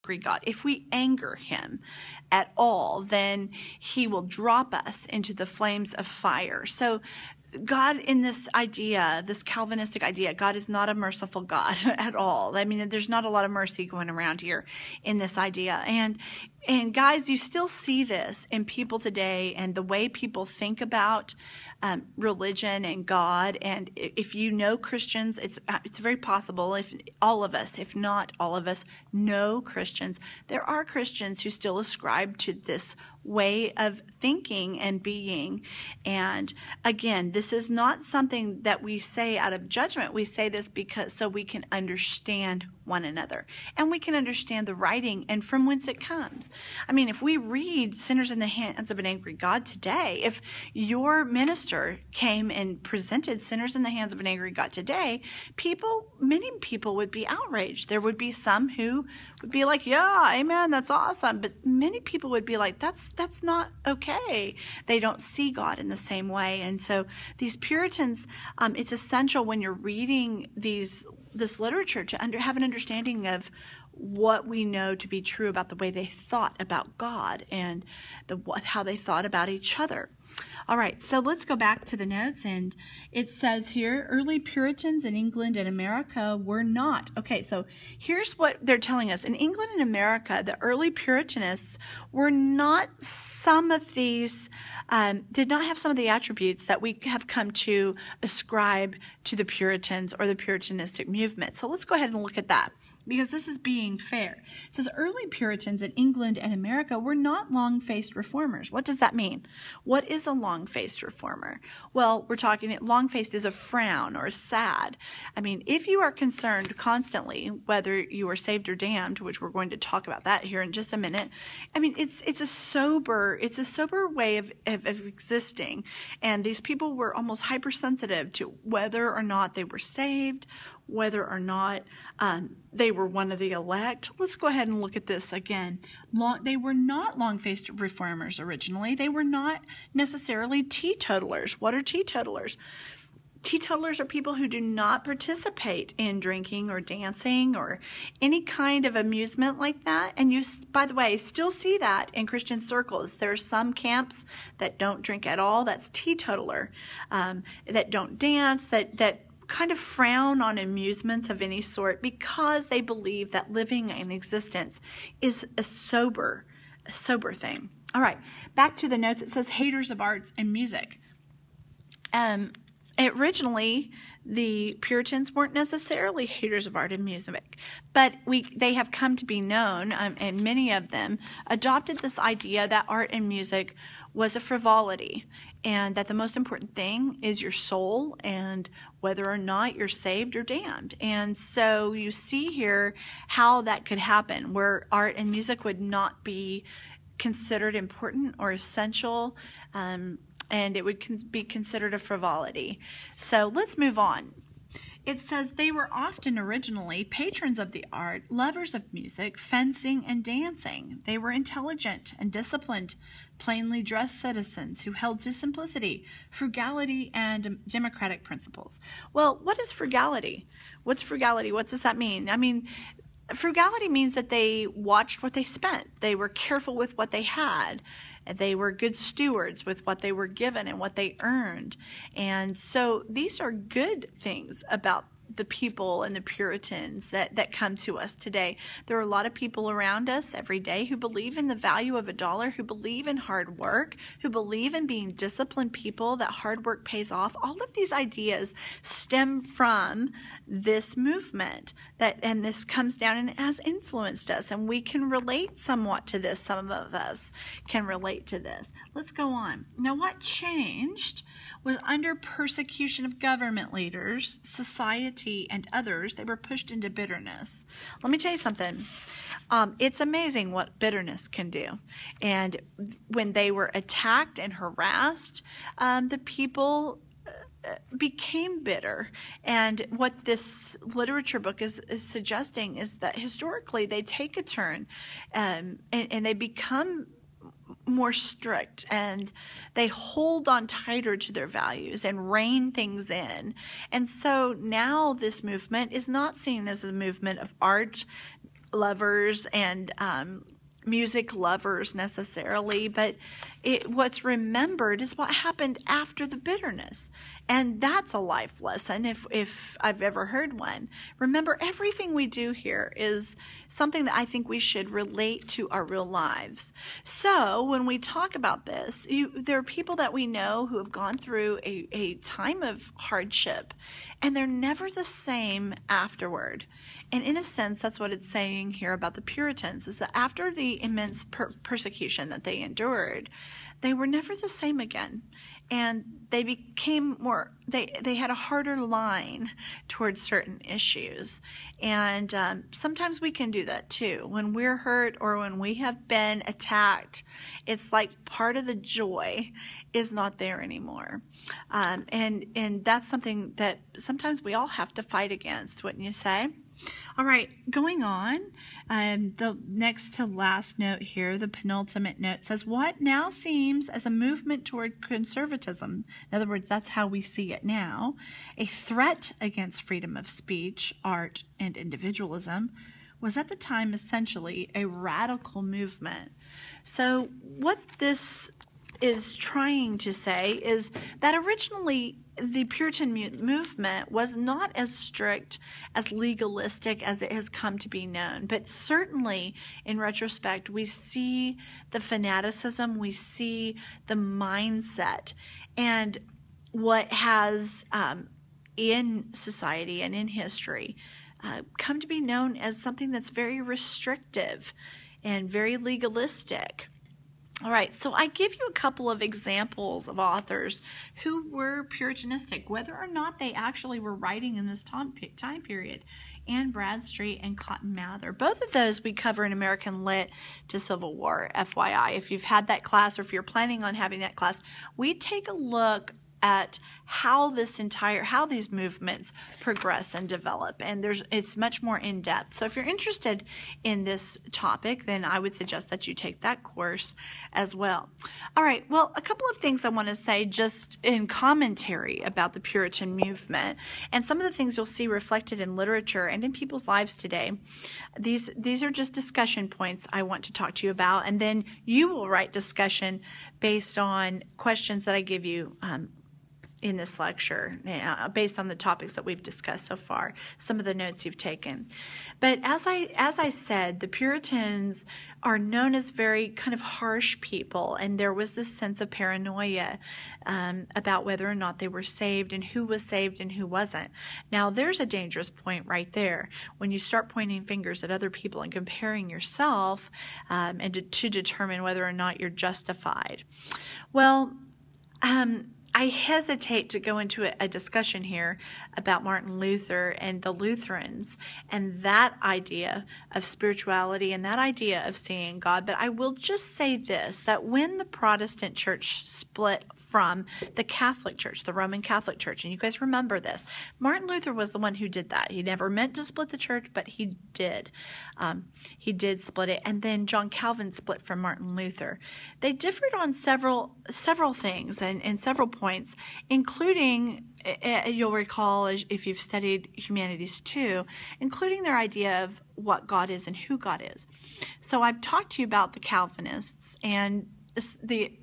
angry God. If we anger him at all, then he will drop us into the flames of fire. So God, in this idea, this Calvinistic idea, God is not a merciful God at all. I mean, there's not a lot of mercy going around here in this idea. And guys, you still see this in people today and the way people think about religion and God. And if you know Christians, it's very possible, if all of us, if not all of us, know Christians, there are Christians who still ascribe to this way of thinking and being. And again, this is not something that we say out of judgment. We say this because so we can understand one another and we can understand the writing and from whence it comes. I mean, if we read Sinners in the Hands of an Angry God today, if your minister came and presented Sinners in the Hands of an Angry God today, many people would be outraged. There would be some who would be like, yeah, amen, that's awesome. But many people would be like, that's not okay. They don't see God in the same way. And so these Puritans, it's essential when you're reading this literature to have an understanding of what we know to be true about the way they thought about God and how they thought about each other. All right, so let's go back to the notes, and it says here, early Puritans in England and America were not. Okay, so here's what they're telling us. In England and America, the early Puritanists were not some of these, did not have some of the attributes that we have come to ascribe to the Puritans or the Puritanistic movement. So let's go ahead and look at that, because this is being fair. It says early Puritans in England and America were not long-faced reformers. What does that mean? What is a long-faced reformer? Well, we're talking, long-faced is a frown or a sad. I mean, if you are concerned constantly whether you are saved or damned, which we're going to talk about that here in just a minute, I mean, it's a sober way of existing. And these people were almost hypersensitive to whether or not they were saved, whether or not they were one of the elect. Let's go ahead and look at this again. They were not long-faced reformers originally. They were not necessarily teetotalers. What are teetotalers? Teetotalers are people who do not participate in drinking or dancing or any kind of amusement like that. And you, by the way, still see that in Christian circles. There are some camps that don't drink at all. That's teetotaler. That don't dance, that kind of frown on amusements of any sort because they believe that living in existence is a sober thing. All right, back to the notes. It says haters of arts and music. Originally, the Puritans weren't necessarily haters of art and music, but they have come to be known, and many of them adopted this idea that art and music was a frivolity, and that the most important thing is your soul and whether or not you're saved or damned. And so you see here how that could happen, where art and music would not be considered important or essential, and it would be considered a frivolity. So let's move on. It says they were often originally patrons of the art, lovers of music, fencing, and dancing. They were intelligent and disciplined, plainly dressed citizens who held to simplicity, frugality, and democratic principles. Well, what is frugality? What's frugality? What does that mean? I mean, frugality means that they watched what they spent. They were careful with what they had. They were good stewards with what they were given and what they earned. And so these are good things about the people and the Puritans that come to us today. There are a lot of people around us every day who believe in the value of a dollar, who believe in hard work, who believe in being disciplined people, that hard work pays off. All of these ideas stem from this movement, and this comes down and has influenced us, and we can relate somewhat to this. Some of us can relate to this. Let's go on. Now, what changed was under persecution of government leaders, society, and others, they were pushed into bitterness. Let me tell you something. It's amazing what bitterness can do. And when they were attacked and harassed, the people became bitter. And what this literature book is suggesting is that historically they take a turn and they become more strict, and they hold on tighter to their values and rein things in. And so now this movement is not seen as a movement of art lovers and music lovers necessarily, but what's remembered is what happened after the bitterness. And that's a life lesson if I've ever heard one. Remember, everything we do here is something that I think we should relate to our real lives. So when we talk about this, there are people that we know who have gone through a time of hardship, and they're never the same afterward. And in a sense, that's what it's saying here about the Puritans, is that after the immense persecution that they endured, they were never the same again. And they became more, they had a harder line towards certain issues. And sometimes we can do that too. When we're hurt or when we have been attacked, it's like part of the joy is not there anymore. And that's something that sometimes we all have to fight against, wouldn't you say? All right, going on, the next to last note here, the penultimate note says, what now seems as a movement toward conservatism, in other words, that's how we see it now, a threat against freedom of speech, art, and individualism, was at the time essentially a radical movement. So what this is trying to say is that originally the Puritan movement was not as strict, as legalistic as it has come to be known. But certainly, in retrospect, we see the fanaticism, we see the mindset, and what has in society and in history come to be known as something that's very restrictive and very legalistic. All right, so I give you a couple of examples of authors who were Puritanistic, whether or not they actually were writing in this time period. Anne Bradstreet and Cotton Mather. Both of those we cover in American Lit to Civil War, FYI. If you've had that class or if you're planning on having that class, we take a look at how these movements progress and develop, and it's much more in depth. So if you're interested in this topic, then I would suggest that you take that course as well. All right, well, a couple of things I want to say just in commentary about the Puritan movement, and some of the things you'll see reflected in literature and in people's lives today. These are just discussion points I want to talk to you about, and then you will write discussion based on questions that I give you in this lecture, based on the topics that we've discussed so far, some of the notes you've taken. But as I said, the Puritans are known as very kind of harsh people, and there was this sense of paranoia about whether or not they were saved and who was saved and who wasn't. Now, there's a dangerous point right there when you start pointing fingers at other people and comparing yourself and to determine whether or not you're justified. Well, I hesitate to go into a discussion here about Martin Luther and the Lutherans and that idea of spirituality and that idea of seeing God, but I will just say this, that when the Protestant church split from the Catholic Church, the Roman Catholic Church, and you guys remember this, Martin Luther was the one who did that. He never meant to split the church, but he did. He did split it, and then John Calvin split from Martin Luther. They differed on several things and several points, including, you'll recall if you've studied humanities too, including their idea of what God is and who God is. So I've talked to you about the Calvinists and the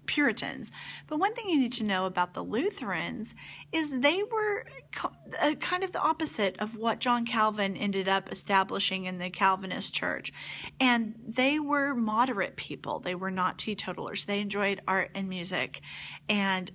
Puritans, but one thing you need to know about the Lutherans is they were kind of the opposite of what John Calvin ended up establishing in the Calvinist church, and they were moderate people. They were not teetotalers. They enjoyed art and music, and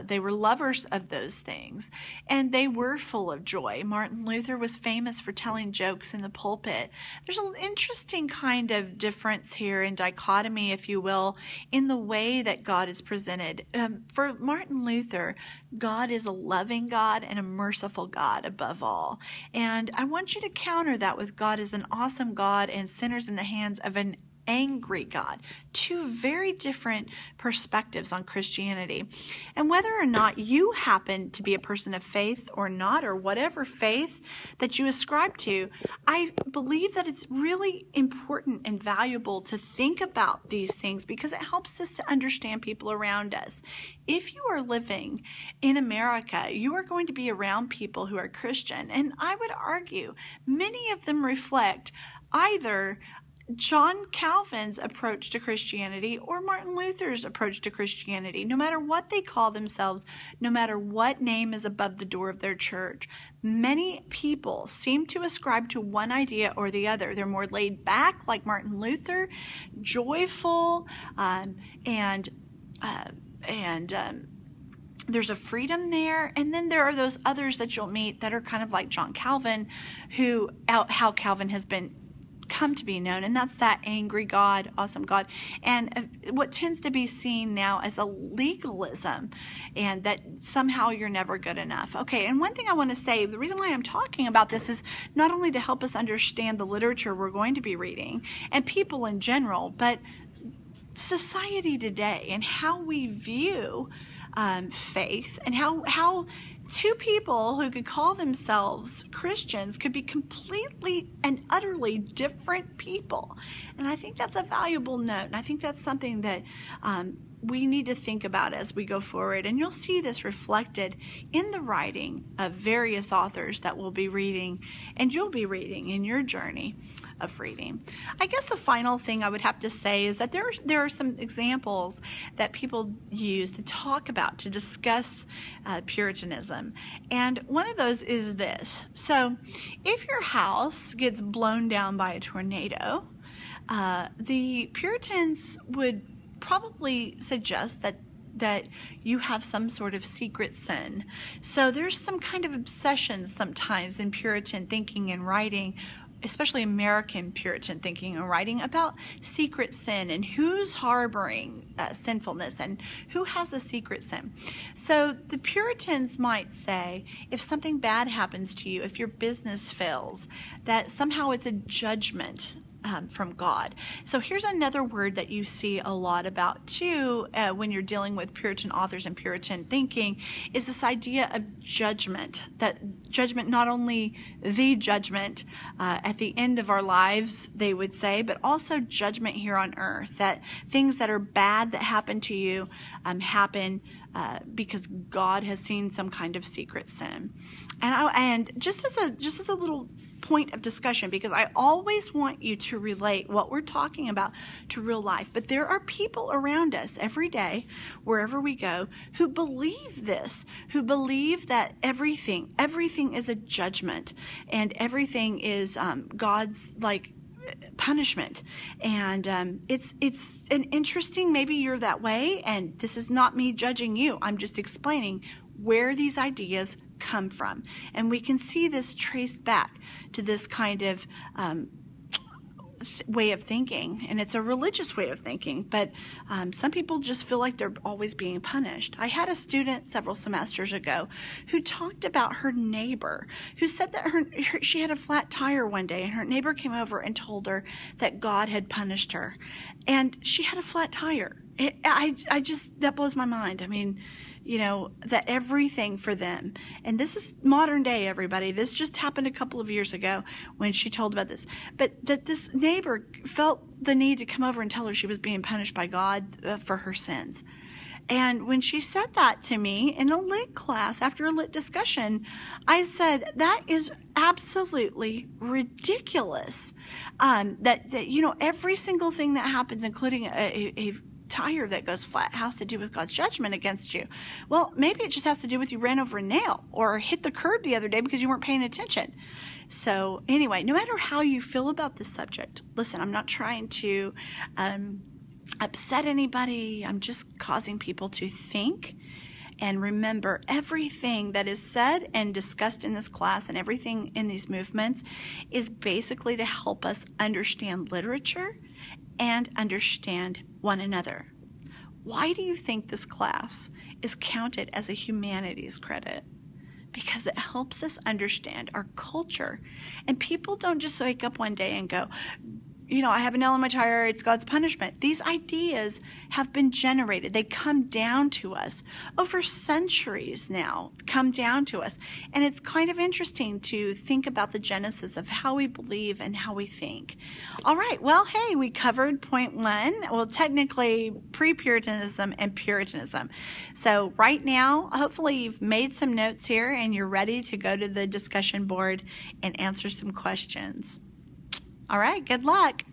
they were lovers of those things, and they were full of joy. Martin Luther was famous for telling jokes in the pulpit. There's an interesting kind of difference here in dichotomy, if you will, in the way that God is presented. For Martin Luther, God is a loving God and a merciful God above all. And I want you to counter that with God is an awesome God and sinners in the hands of an angry God. Two very different perspectives on Christianity. And whether or not you happen to be a person of faith or not, or whatever faith that you ascribe to, I believe that it's really important and valuable to think about these things because it helps us to understand people around us. If you are living in America, you are going to be around people who are Christian, and I would argue many of them reflect either John Calvin's approach to Christianity or Martin Luther's approach to Christianity. No matter what they call themselves, no matter what name is above the door of their church, many people seem to ascribe to one idea or the other. They're more laid back, like Martin Luther, joyful, and there's a freedom there. And then there are those others that you'll meet that are kind of like John Calvin, how Calvin has been come to be known, and that's that angry God, awesome God, and what tends to be seen now as a legalism, and that somehow you're never good enough. Okay, and one thing I want to say, the reason why I'm talking about this is not only to help us understand the literature we're going to be reading and people in general, but society today and how we view faith, and how two people who could call themselves Christians could be completely and utterly different people. And I think that's a valuable note. And I think that's something that we need to think about as we go forward. And you'll see this reflected in the writing of various authors that we'll be reading and you'll be reading in your journey of reading. I guess the final thing I would have to say is that there are some examples that people use to talk about, to discuss Puritanism. And one of those is this. So if your house gets blown down by a tornado, the Puritans would probably suggest that you have some sort of secret sin. So there's some kind of obsession sometimes in Puritan thinking and writing, especially American Puritan thinking and writing, about secret sin and who's harboring sinfulness and who has a secret sin. So the Puritans might say, if something bad happens to you, if your business fails, that somehow it's a judgment from God. So here's another word that you see a lot about too when you're dealing with Puritan authors and Puritan thinking, is this idea of judgment. That judgment, not only the judgment at the end of our lives, they would say, but also judgment here on earth. That things that are bad that happen to you happen because God has seen some kind of secret sin. And just as a little point of discussion, because I always want you to relate what we're talking about to real life. But there are people around us every day, wherever we go, who believe this, who believe that everything is a judgment and everything is God's punishment. And it's an interesting, maybe you're that way, and this is not me judging you. I'm just explaining where these ideas come from. And we can see this traced back to this kind of way of thinking, and it's a religious way of thinking, but some people just feel like they're always being punished. I had a student several semesters ago who talked about her neighbor, who said that she had a flat tire one day, and her neighbor came over and told her that God had punished her, and she had a flat tire. That blows my mind. I mean, that everything for them, and this is modern day, everybody. This just happened a couple of years ago when she told about this, but that this neighbor felt the need to come over and tell her she was being punished by God for her sins. And when she said that to me in a lit class, after a lit discussion, I said, that is absolutely ridiculous. That every single thing that happens, including a tire that goes flat, has to do with God's judgment against you. Well, maybe it just has to do with you ran over a nail or hit the curb the other day because you weren't paying attention. So anyway, no matter how you feel about this subject, listen, I'm not trying to upset anybody. I'm just causing people to think and remember everything that is said and discussed in this class and everything in these movements is basically to help us understand literature and understand one another. Why do you think this class is counted as a humanities credit? Because it helps us understand our culture. And people don't just wake up one day and go, I have a nail in my tire, it's God's punishment. These ideas have been generated. They come down to us over centuries now, come down to us. And it's kind of interesting to think about the genesis of how we believe and how we think. All right, well, hey, we covered point one. Well, technically pre-Puritanism and Puritanism. So right now, hopefully you've made some notes here and you're ready to go to the discussion board and answer some questions. All right, good luck.